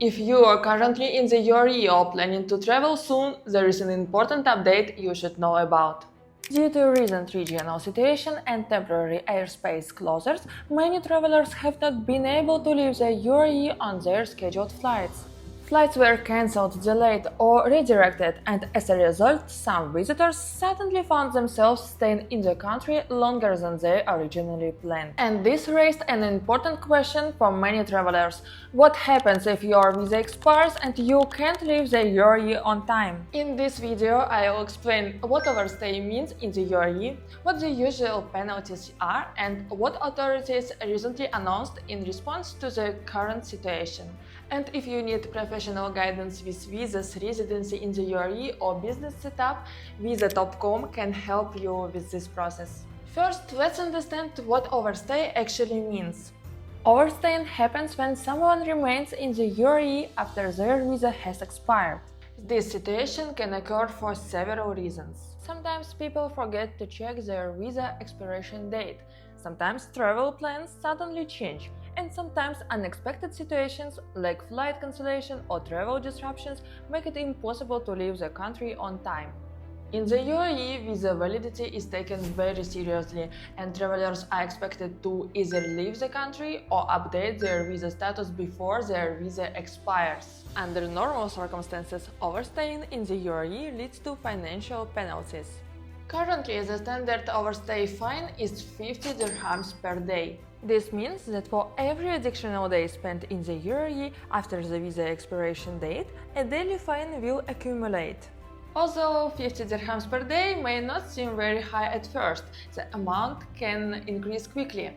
If you are currently in the UAE or planning to travel soon, there is an important update you should know about. Due to recent regional situation and temporary airspace closures, many travelers have not been able to leave the UAE on their scheduled flights. Flights were cancelled, delayed, or redirected, and as a result, some visitors suddenly found themselves staying in the country longer than they originally planned. And this raised an important question for many travelers. What happens if your visa expires and you can't leave the UAE on time? In this video, I will explain what overstay means in the UAE, what the usual penalties are, and what authorities recently announced in response to the current situation. And if you need professional guidance with visas, residency in the UAE or business setup, visa.com can help you with this process. First, let's understand what overstay actually means. Overstaying happens when someone remains in the UAE after their visa has expired. This situation can occur for several reasons. Sometimes people forget to check their visa expiration date. Sometimes travel plans suddenly change. And sometimes unexpected situations like flight cancellation or travel disruptions make it impossible to leave the country on time. In the UAE, visa validity is taken very seriously, and travelers are expected to either leave the country or update their visa status before their visa expires. Under normal circumstances, overstaying in the UAE leads to financial penalties. Currently, the standard overstay fine is 50 dirhams per day. This means that for every additional day spent in the UAE after the visa expiration date, a daily fine will accumulate. Although 50 dirhams per day may not seem very high at first, the amount can increase quickly.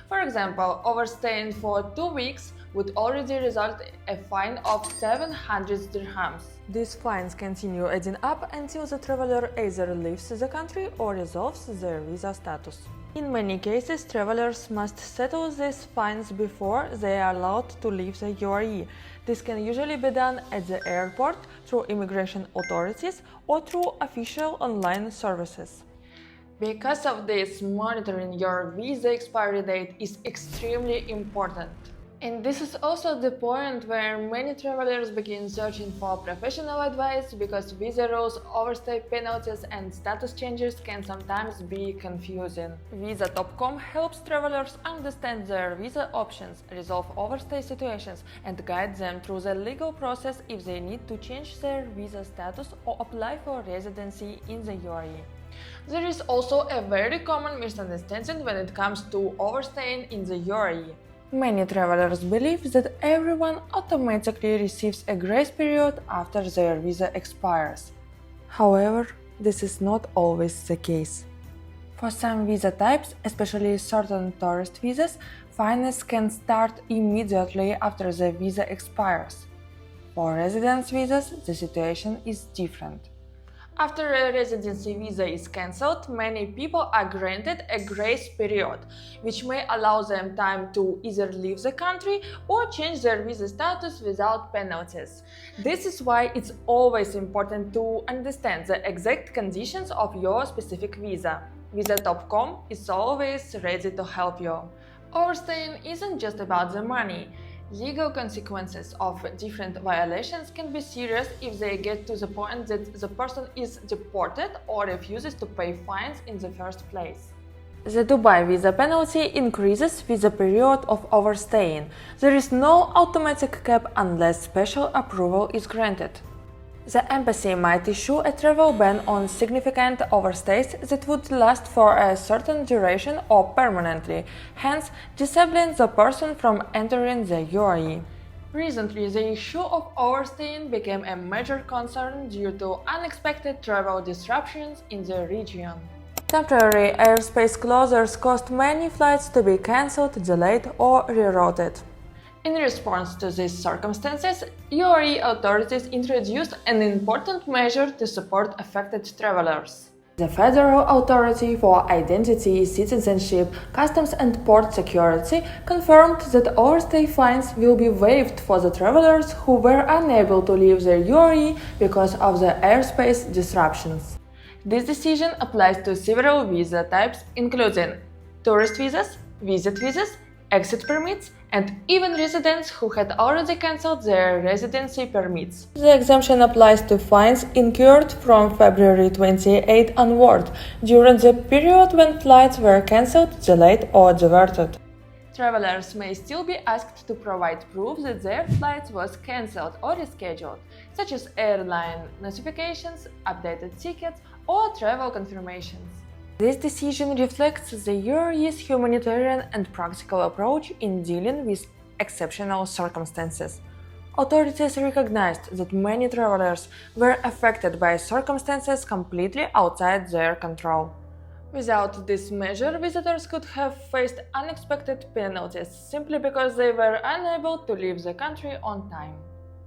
For example, overstaying for 2 weeks would already result in a fine of 700 dirhams. These fines continue adding up until the traveler either leaves the country or resolves their visa status. In many cases, travelers must settle these fines before they are allowed to leave the UAE. This can usually be done at the airport, through immigration authorities, or through official online services. Because of this, monitoring your visa expiry date is extremely important. And this is also the point where many travelers begin searching for professional advice, because visa rules, overstay penalties, and status changes can sometimes be confusing. Visa.com helps travelers understand their visa options, resolve overstay situations, and guide them through the legal process if they need to change their visa status or apply for residency in the UAE. There is also a very common misunderstanding when it comes to overstaying in the UAE. Many travelers believe that everyone automatically receives a grace period after their visa expires. However, this is not always the case. For some visa types, especially certain tourist visas, fines can start immediately after the visa expires. For residence visas, the situation is different. After a residency visa is cancelled, many people are granted a grace period, which may allow them time to either leave the country or change their visa status without penalties. This is why it's always important to understand the exact conditions of your specific visa. Visa.com is always ready to help you. Overstaying isn't just about the money. Legal consequences of different violations can be serious if they get to the point that the person is deported or refuses to pay fines in the first place. The Dubai visa penalty increases with the period of overstaying. There is no automatic cap unless special approval is granted. The embassy might issue a travel ban on significant overstays that would last for a certain duration or permanently, hence disabling the person from entering the UAE. Recently, the issue of overstaying became a major concern due to unexpected travel disruptions in the region. Temporary airspace closures caused many flights to be cancelled, delayed, or rerouted. In response to these circumstances, UAE authorities introduced an important measure to support affected travelers. The Federal Authority for Identity, Citizenship, Customs and Port Security confirmed that overstay fines will be waived for the travelers who were unable to leave the UAE because of the airspace disruptions. This decision applies to several visa types, including tourist visas, visit visas, exit permits, and even residents who had already cancelled their residency permits. The exemption applies to fines incurred from February 28 onward, during the period when flights were cancelled, delayed, or diverted. Travelers may still be asked to provide proof that their flight was cancelled or rescheduled, such as airline notifications, updated tickets, or travel confirmations. This decision reflects the UAE's humanitarian and practical approach in dealing with exceptional circumstances. Authorities recognized that many travelers were affected by circumstances completely outside their control. Without this measure, visitors could have faced unexpected penalties simply because they were unable to leave the country on time.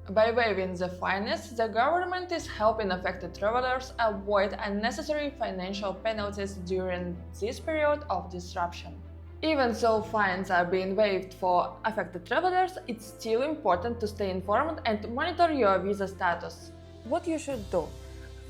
By waiving the fines, the government is helping affected travelers avoid unnecessary financial penalties during this period of disruption. Even though fines are being waived for affected travelers, it's still important to stay informed and monitor your visa status. What you should do: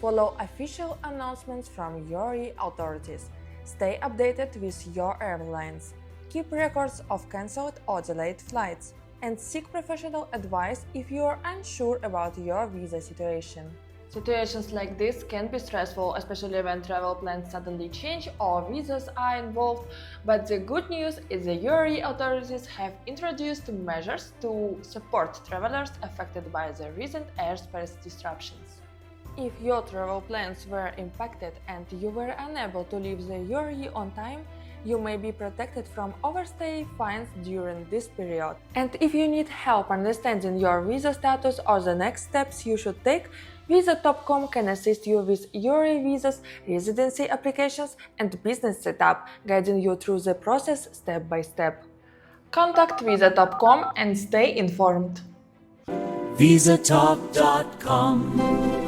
follow official announcements from UAE authorities, stay updated with your airlines, keep records of cancelled or delayed flights, and seek professional advice if you are unsure about your visa situation. Situations like this can be stressful, especially when travel plans suddenly change or visas are involved, but the good news is the UAE authorities have introduced measures to support travelers affected by the recent airspace disruptions. If your travel plans were impacted and you were unable to leave the UAE on time, you may be protected from overstay fines during this period. And if you need help understanding your visa status or the next steps you should take, Visa.com can assist you with UAE visas, residency applications, and business setup, guiding you through the process step by step. Contact Visa.com and stay informed. Visatop.com